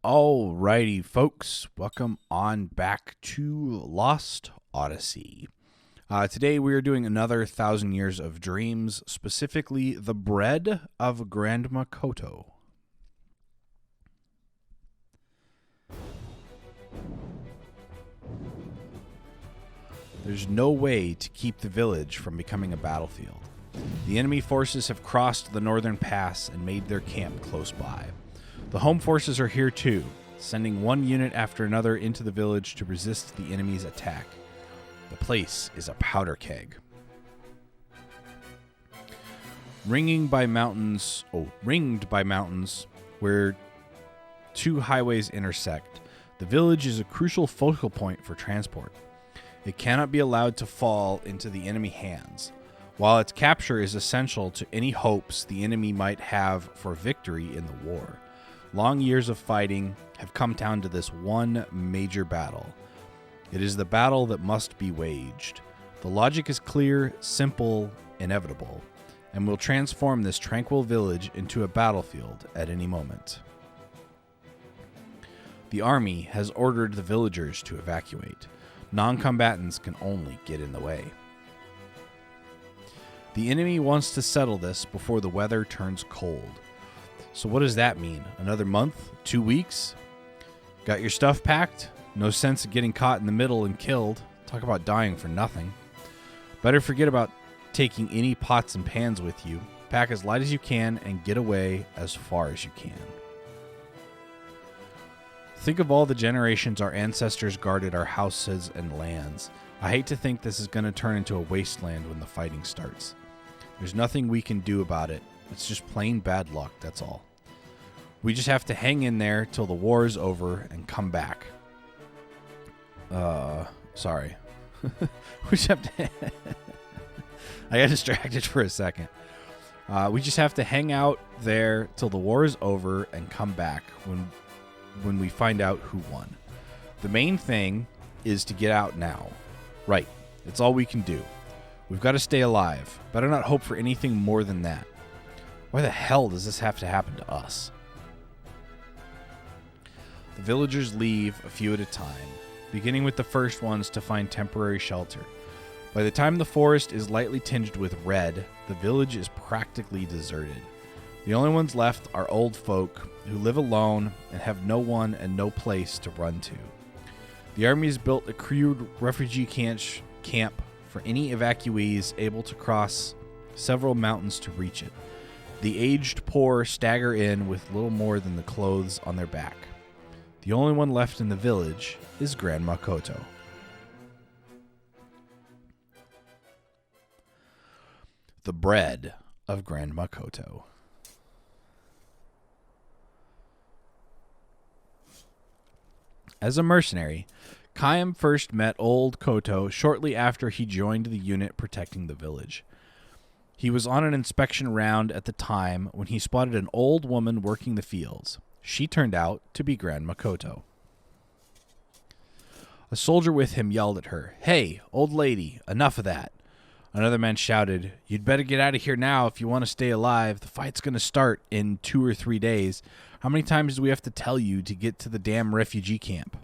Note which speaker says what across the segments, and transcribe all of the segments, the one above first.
Speaker 1: Alrighty, folks, welcome on back to Lost Odyssey. Today we are doing another 1,000 Years of Dreams, specifically the bread of Grandma Coto. There's no way to keep the village from becoming a battlefield. The enemy forces have crossed the northern pass and made their camp close by. The home forces are here too, sending one unit after another into the village to resist the enemy's attack. The place is a powder keg. Ringed by mountains where two highways intersect, the village is a crucial focal point for transport. It cannot be allowed to fall into the enemy hands, while its capture is essential to any hopes the enemy might have for victory in the war. Long years of fighting have come down to this one major battle. It is the battle that must be waged. The logic is clear, simple, inevitable, and will transform this tranquil village into a battlefield at any moment. The army has ordered the villagers to evacuate. Non-combatants can only get in the way. The enemy wants to settle this before the weather turns cold. So what does that mean? Another month? 2 weeks? Got your stuff packed? No sense of getting caught in the middle and killed. Talk about dying for nothing. Better forget about taking any pots and pans with you. Pack as light as you can and get away as far as you can. Think of all the generations our ancestors guarded our houses and lands. I hate to think this is going to turn into a wasteland when the fighting starts. There's nothing we can do about it. It's just plain bad luck, that's all. We just have to hang in there till the war is over and come back. Sorry. We just have to... I got distracted for a second. We just have to hang out there till the war is over and come back when we find out who won. The main thing is to get out now. Right. It's all we can do. We've got to stay alive. Better not hope for anything more than that. Why the hell does this have to happen to us? The villagers leave a few at a time, beginning with the first ones to find temporary shelter. By the time the forest is lightly tinged with red, the village is practically deserted. The only ones left are old folk who live alone and have no one and no place to run to. The army has built a crude refugee camp for any evacuees able to cross several mountains to reach it. The aged poor stagger in with little more than the clothes on their back. The only one left in the village is Grandma Coto. The bread of Grandma Coto. As a mercenary, Khaim first met old Coto shortly after he joined the unit protecting the village. He was on an inspection round at the time when he spotted an old woman working the fields. She turned out to be Grandma Coto. A soldier with him yelled at her, "Hey, old lady, enough of that." Another man shouted, "You'd better get out of here now if you want to stay alive. The fight's going to start in 2 or 3 days. How many times do we have to tell you to get to the damn refugee camp?"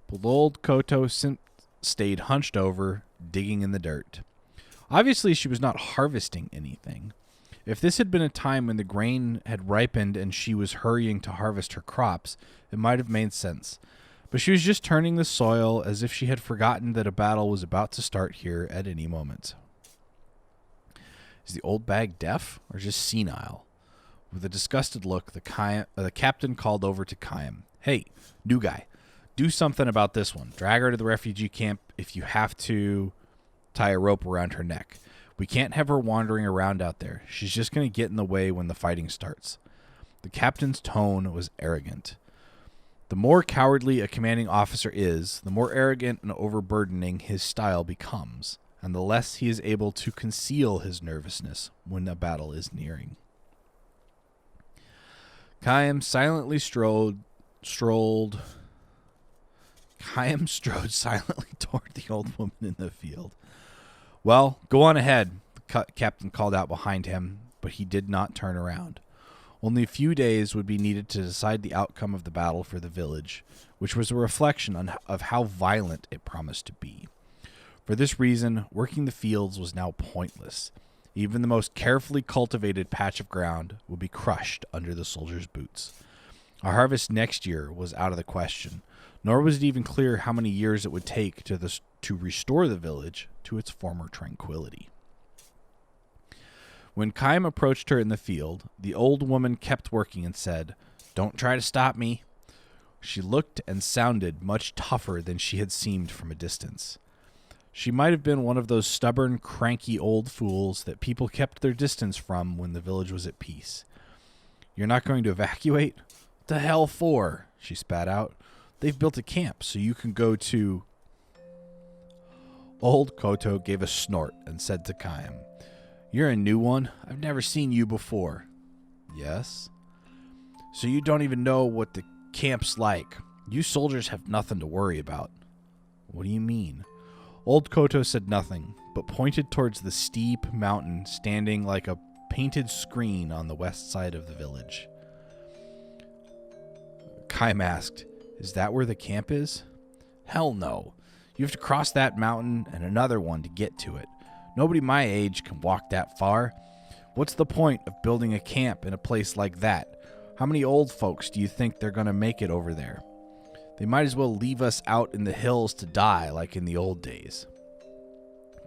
Speaker 1: But old Coto stayed hunched over, digging in the dirt. Obviously, she was not harvesting anything. If this had been a time when the grain had ripened and she was hurrying to harvest her crops, it might have made sense. But she was just turning the soil as if she had forgotten that a battle was about to start here at any moment. Is the old bag deaf or just senile? With a disgusted look, the captain called over to Khaim. "Hey, new guy, do something about this one. Drag her to the refugee camp if you have to. Tie a rope around her neck. We can't have her wandering around out there. She's just going to get in the way when the fighting starts." The captain's tone was arrogant. The more cowardly a commanding officer is, the more arrogant and overburdening his style becomes, and the less he is able to conceal his nervousness when a battle is nearing. Khaim silently strode silently toward the old woman in the field. "Well, go on ahead," the captain called out behind him, but he did not turn around. Only a few days would be needed to decide the outcome of the battle for the village, which was a reflection of how violent it promised to be. For this reason, working the fields was now pointless. Even the most carefully cultivated patch of ground would be crushed under the soldiers' boots. A harvest next year was out of the question, nor was it even clear how many years it would take to restore the village to its former tranquility. When Chaim approached her in the field, the old woman kept working and said, "Don't try to stop me." She looked and sounded much tougher than she had seemed from a distance. She might have been one of those stubborn, cranky old fools that people kept their distance from when the village was at peace. "You're not going to evacuate? What the hell for?" she spat out. "They've built a camp so you can go to..." Old Coto gave a snort and said to Chaim, "You're a new one. I've never seen you before." "Yes?" "So you don't even know what the camp's like. You soldiers have nothing to worry about." "What do you mean?" Old Coto said nothing, but pointed towards the steep mountain standing like a painted screen on the west side of the village. Chaim asked, "Is that where the camp is?" "Hell no. You have to cross that mountain and another one to get to it. Nobody my age can walk that far. What's the point of building a camp in a place like that? How many old folks do you think they're going to make it over there? They might as well leave us out in the hills to die like in the old days."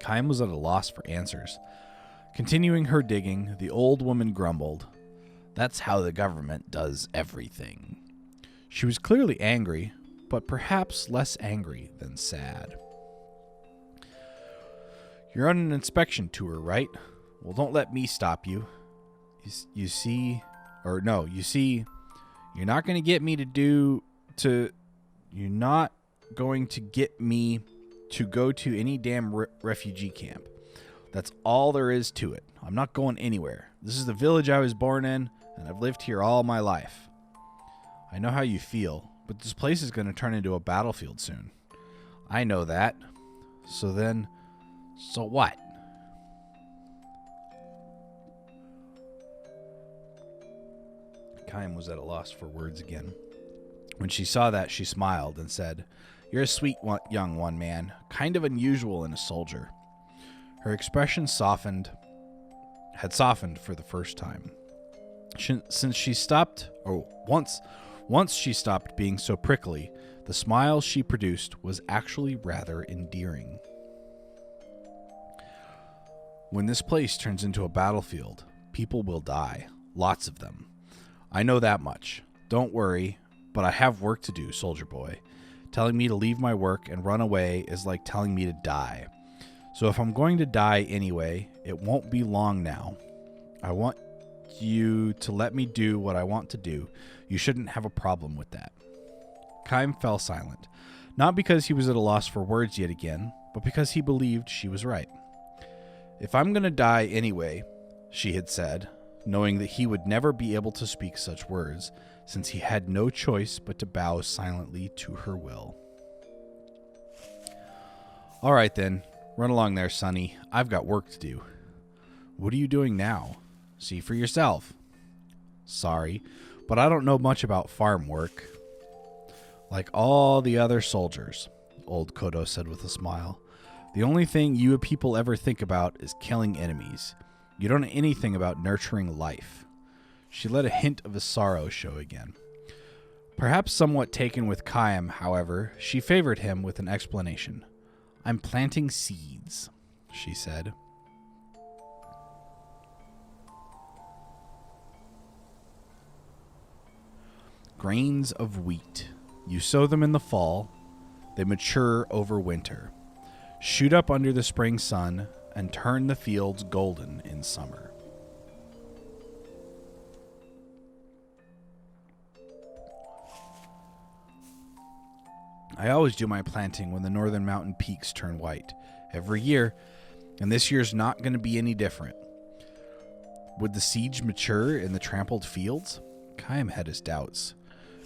Speaker 1: Chaim was at a loss for answers. Continuing her digging, the old woman grumbled, "That's how the government does everything." She was clearly angry, but perhaps less angry than sad. "You're on an inspection tour, right? Well, don't let me stop you. You see, you're not going to get me You're not going to get me to go to any damn refugee camp. That's all there is to it. I'm not going anywhere. This is the village I was born in, and I've lived here all my life." "I know how you feel, but this place is going to turn into a battlefield soon." "I know that. So what?" Chaim was at a loss for words again. When she saw that, she smiled and said, "You're a sweet young one, man. Kind of unusual in a soldier." Her expression had softened for the first time. Once she stopped being so prickly, the smile she produced was actually rather endearing. "When this place turns into a battlefield, people will die. Lots of them. I know that much. Don't worry. But I have work to do, soldier boy. Telling me to leave my work and run away is like telling me to die. So if I'm going to die anyway, it won't be long now. I want you to let me do what I want to do. You shouldn't have a problem with that." Chaim fell silent, not because he was at a loss for words yet again, but because he believed she was right. "If I'm going to die anyway," she had said, knowing that he would never be able to speak such words, since he had no choice but to bow silently to her will. "All right then, run along there, Sonny. I've got work to do." "What are you doing now?" "See for yourself." "Sorry, but I don't know much about farm work." "Like all the other soldiers," old Coto said with a smile. "The only thing you people ever think about is killing enemies. You don't know anything about nurturing life." She let a hint of his sorrow show again. Perhaps somewhat taken with Chaim, however, she favored him with an explanation. "I'm planting seeds," she said. Grains of wheat. You sow them in the fall. They mature over winter, shoot up under the spring sun, and turn the fields golden in summer. I always do my planting when the northern mountain peaks turn white, every year, and this year's not going to be any different. Would the seeds mature in the trampled fields? Chaim had his doubts.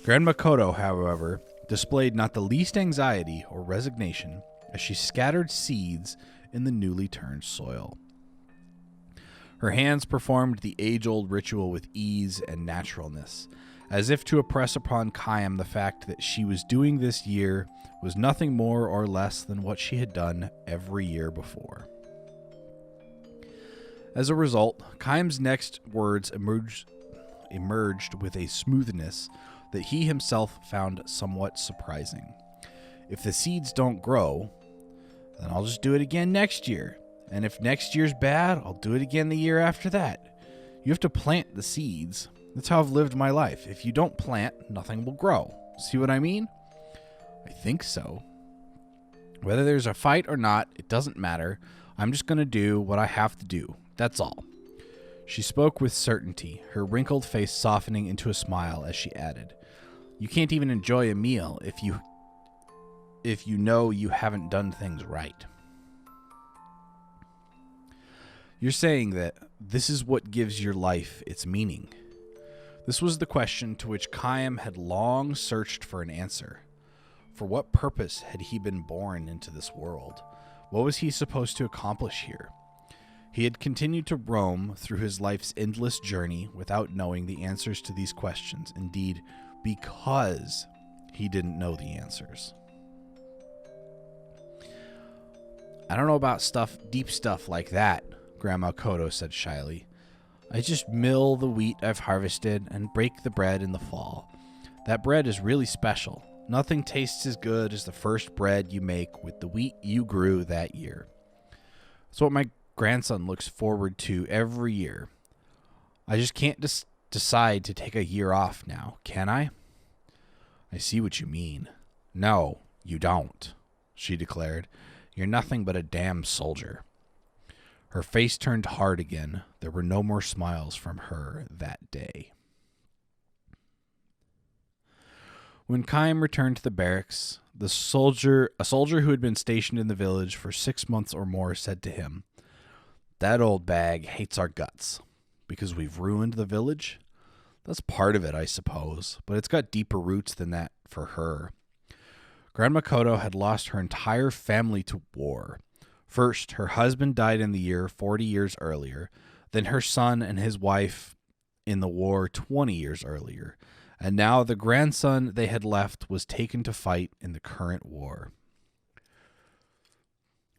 Speaker 1: Grandma Coto, however, displayed not the least anxiety or resignation as she scattered seeds in the newly turned soil. Her hands performed the age-old ritual with ease and naturalness, as if to impress upon Chaim the fact that she was doing this year was nothing more or less than what she had done every year before. As a result, Chaim's next words emerged with a smoothness that he himself found somewhat surprising. If the seeds don't grow, then I'll just do it again next year. And if next year's bad, I'll do it again the year after that. You have to plant the seeds. That's how I've lived my life. If you don't plant, nothing will grow. See what I mean? I think so. Whether there's a fight or not, it doesn't matter. I'm just going to do what I have to do. That's all. She spoke with certainty, her wrinkled face softening into a smile as she added, "You can't even enjoy a meal if you know you haven't done things right." You're saying that this is what gives your life its meaning. This was the question to which Chaim had long searched for an answer. For what purpose had he been born into this world? What was he supposed to accomplish here? He had continued to roam through his life's endless journey without knowing the answers to these questions. Indeed, because he didn't know the answers. "I don't know about deep stuff like that," Grandma Coto said shyly. "I just mill the wheat I've harvested and bake the bread in the fall. That bread is really special. Nothing tastes as good as the first bread you make with the wheat you grew that year. It's what my grandson looks forward to every year. I just can't decide to take a year off now, can I?" "I see what you mean." "No, you don't," she declared. "You're nothing but a damn soldier." Her face turned hard again. There were no more smiles from her that day. When Chaim returned to the barracks, a soldier who had been stationed in the village for 6 months or more said to him, "That old bag hates our guts. Because we've ruined the village? That's part of it, I suppose, but it's got deeper roots than that for her." Grandma Coto had lost her entire family to war. First, her husband died in the year 40 years earlier, then her son and his wife in the war 20 years earlier, and now the grandson they had left was taken to fight in the current war.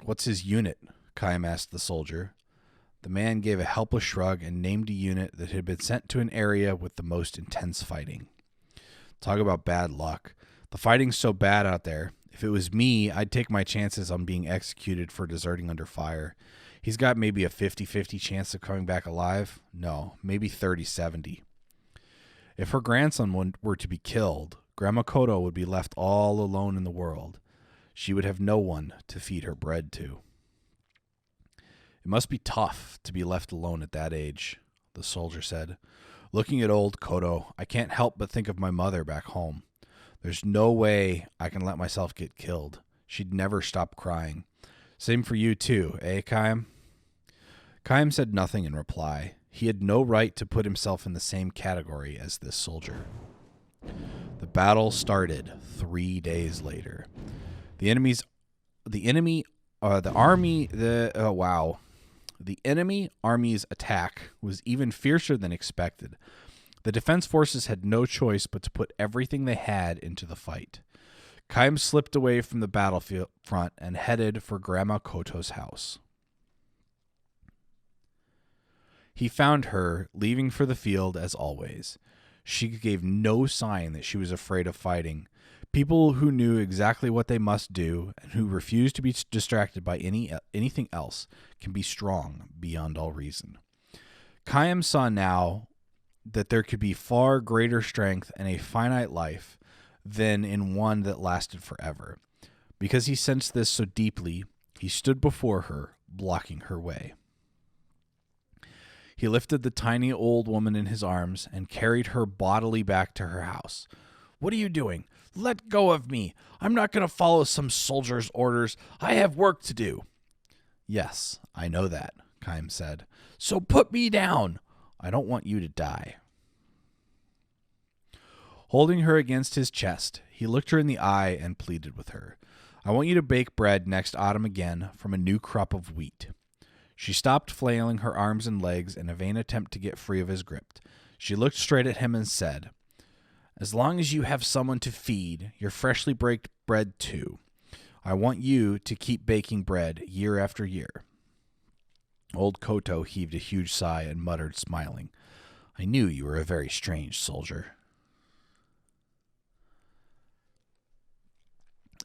Speaker 1: "What's his unit?" Chaim asked the soldier. The man gave a helpless shrug and named a unit that had been sent to an area with the most intense fighting. "Talk about bad luck. The fighting's so bad out there. If it was me, I'd take my chances on being executed for deserting under fire. He's got maybe a 50-50 chance of coming back alive. No, maybe 30-70. If her grandson were to be killed, Grandma Coto would be left all alone in the world. She would have no one to feed her bread to." "It must be tough to be left alone at that age," the soldier said. "Looking at old Coto, I can't help but think of my mother back home. There's no way I can let myself get killed. She'd never stop crying. Same for you too, eh, Chaim?" Chaim said nothing in reply. He had no right to put himself in the same category as this soldier. The battle started 3 days later. The enemy army's attack was even fiercer than expected. The defense forces had no choice but to put everything they had into the fight. Chaim slipped away from the battlefield front and headed for Grandma Koto's house. He found her leaving for the field as always. She gave no sign that she was afraid of fighting. People who knew exactly what they must do and who refused to be distracted by anything else can be strong beyond all reason. Chaim saw now that there could be far greater strength in a finite life than in one that lasted forever. Because he sensed this so deeply, he stood before her, blocking her way. He lifted the tiny old woman in his arms and carried her bodily back to her house. "What are you doing? Let go of me. I'm not going to follow some soldier's orders. I have work to do." "Yes, I know that," Chaim said. "So put me down. I don't want you to die." Holding her against his chest, he looked her in the eye and pleaded with her. "I want you to bake bread next autumn again from a new crop of wheat." She stopped flailing her arms and legs in a vain attempt to get free of his grip. She looked straight at him and said, "As long as you have someone to feed, your freshly baked bread too. I want you to keep baking bread year after year." Old Coto heaved a huge sigh and muttered, smiling, "I knew you were a very strange soldier."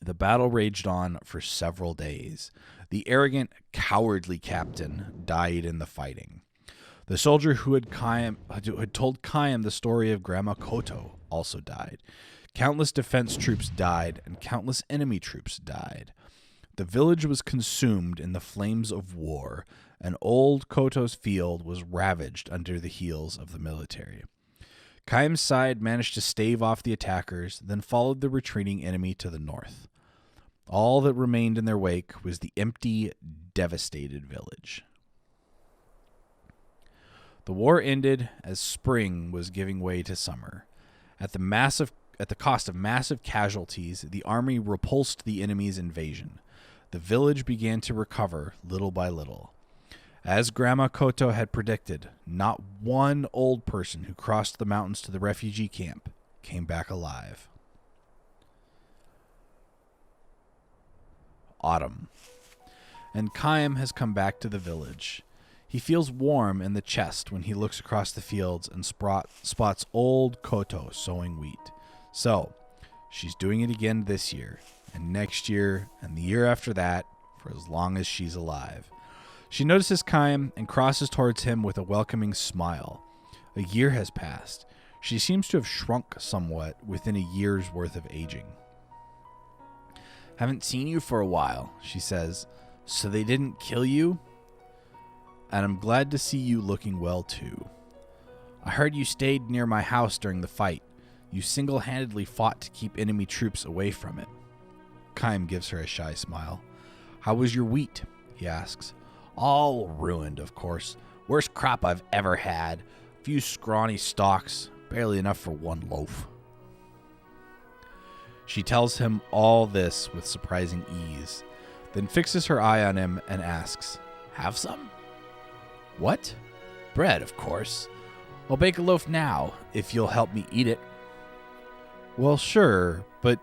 Speaker 1: The battle raged on for several days. The arrogant, cowardly captain died in the fighting. The soldier who had told Khaim the story of Grandma Coto also died. Countless defense troops died, and countless enemy troops died. The village was consumed in the flames of war, and old Koto's field was ravaged under the heels of the military. Khaim's side managed to stave off the attackers, then followed the retreating enemy to the north. All that remained in their wake was the empty, devastated village. The war ended as spring was giving way to summer. At the cost of massive casualties, the army repulsed the enemy's invasion. The village began to recover little by little. As Grandma Coto had predicted, not one old person who crossed the mountains to the refugee camp came back alive. Autumn. And Khaim has come back to the village. He feels warm in the chest when he looks across the fields and spots old Coto sowing wheat. So, she's doing it again this year, and next year, and the year after that, for as long as she's alive. She notices Khaim and crosses towards him with a welcoming smile. A year has passed. She seems to have shrunk somewhat within a year's worth of aging. "Haven't seen you for a while," she says. "So they didn't kill you? And I'm glad to see you looking well too. I heard you stayed near my house during the fight. You single-handedly fought to keep enemy troops away from it." Khaim gives her a shy smile. "How was your wheat?" he asks. "All ruined, of course. Worst crop I've ever had. A few scrawny stalks, barely enough for one loaf." She tells him all this with surprising ease, then fixes her eye on him and asks, "Have some?" "What?" "Bread, of course. I'll bake a loaf now, if you'll help me eat it." "Well, sure, but..."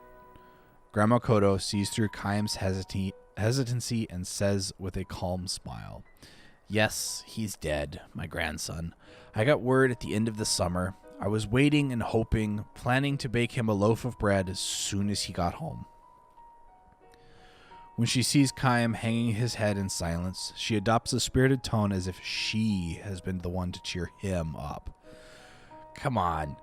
Speaker 1: Grandma Coto sees through Khaim's hesitancy and says with a calm smile, "Yes, he's dead, my grandson. I got word at the end of the summer. I was waiting and hoping, planning to bake him a loaf of bread as soon as he got home." When she sees Khaim hanging his head in silence, she adopts a spirited tone as if she has been the one to cheer him up. "Come on.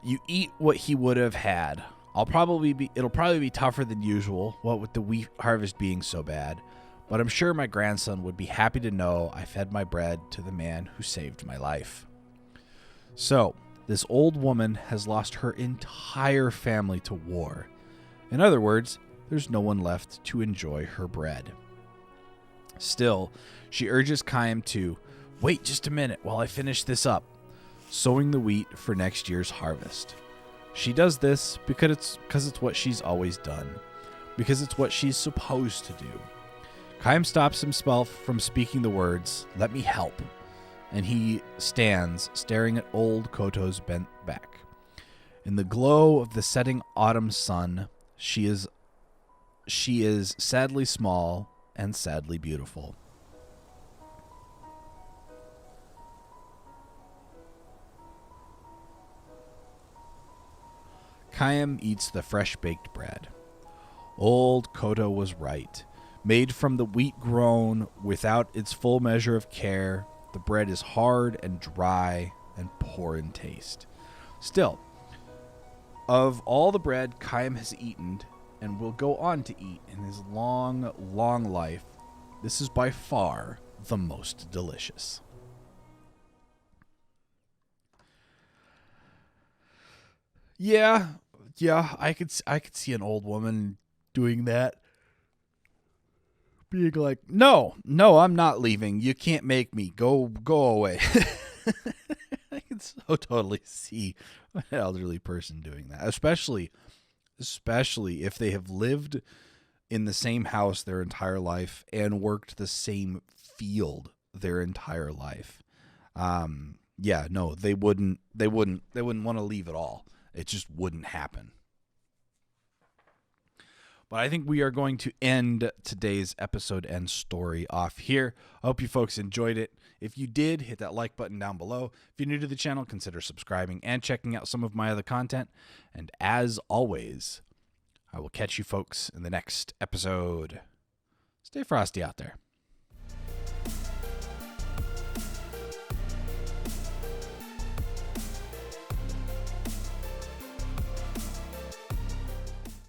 Speaker 1: You eat what he would have had. It'll probably be tougher than usual, what with the wheat harvest being so bad. But I'm sure my grandson would be happy to know I fed my bread to the man who saved my life." So, this old woman has lost her entire family to war. In other words, there's no one left to enjoy her bread. Still, she urges Khaim to wait just a minute while I finish this up, sowing the wheat for next year's harvest. She does this because it's what she's always done, because it's what she's supposed to do. Khaim stops himself from speaking the words, "Let me help," and he stands staring at old Koto's bent back. In the glow of the setting autumn sun, she is sadly small and sadly beautiful. Khaim eats the fresh-baked bread. Old Coto was right. Made from the wheat grown without its full measure of care, the bread is hard and dry and poor in taste. Still, of all the bread Khaim has eaten and will go on to eat in his long, long life, this is by far the most delicious. Yeah, I could see an old woman doing that. Being like, no, I'm not leaving. You can't make me. Go away. I can so totally see an elderly person doing that, especially if they have lived in the same house their entire life and worked the same field their entire life. Yeah, no, they wouldn't want to leave at all. It just wouldn't happen. But I think we are going to end today's episode and story off here. I hope you folks enjoyed it. If you did, hit that like button down below. If you're new to the channel, consider subscribing and checking out some of my other content. And as always, I will catch you folks in the next episode. Stay frosty out there.